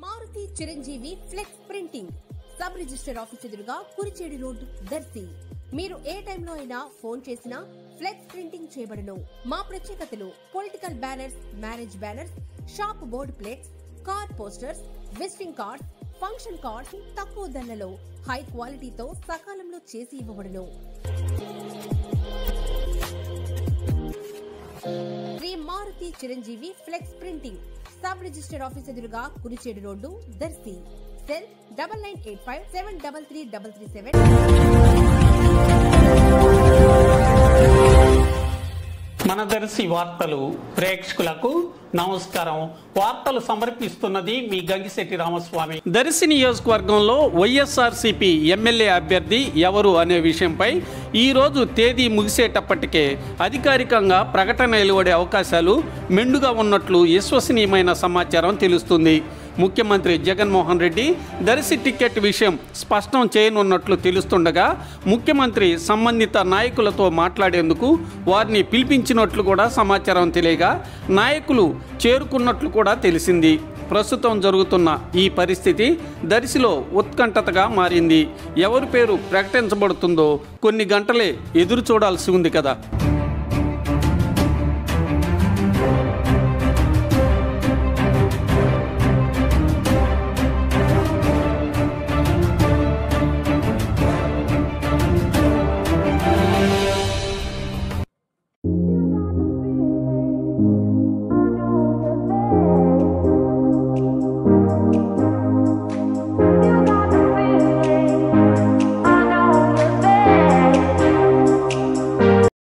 Maruti Chiranjeevi flex printing sub register office ఎదురుగా Kurichedu road Darsi. మీరు ఏ టైంలో అయినా ఫోన్ చేసినా ఫ్లెక్స్ ప్రింటింగ్ చేయబడును. మా ప్రత్యేకతలు political banners, marriage banners, shop board plates, car posters, visiting cards, function cards తక్కువ ధరలలో హై క్వాలిటీతో సకాలంలో చేసి ఇవ్వబడును. Shri Maruthi Chiranjeevi flex printing sub register office ఎదురుగా కురిచేడు రోడ్డు దర్శి. సెల్ 9985733337. మన దర్శి వార్తలు ప్రేక్షకులకు నమస్కారం. వార్తలు సమర్పిస్తున్నది మీ గంగిశెట్టి రామస్వామి. దర్శి నియోజకవర్గంలో వైఎస్ఆర్సీపీ ఎమ్మెల్యే అభ్యర్థి ఎవరు అనే విషయంపై ఈరోజు తేదీ ముగిసేటప్పటికే అధికారికంగా ప్రకటన వెలువడే అవకాశాలు మెండుగా ఉన్నట్లు విశ్వసనీయమైన సమాచారం తెలుస్తుంది. ముఖ్యమంత్రి జగన్మోహన్ రెడ్డి దర్శి టికెట్ విషయం స్పష్టం చేయనున్నట్లు తెలుస్తుండగా ముఖ్యమంత్రి సంబంధిత నాయకులతో మాట్లాడేందుకు వారిని పిలిపించినట్లు కూడా సమాచారం తెలియగా నాయకులు చేరుకున్నట్లు కూడా తెలిసింది. ప్రస్తుతం జరుగుతున్న ఈ పరిస్థితి దర్శిలో ఉత్కంఠతగా మారింది. ఎవరి పేరు ప్రకటించబడుతుందో కొన్ని గంటలే ఎదురు చూడాల్సి ఉంది కదా.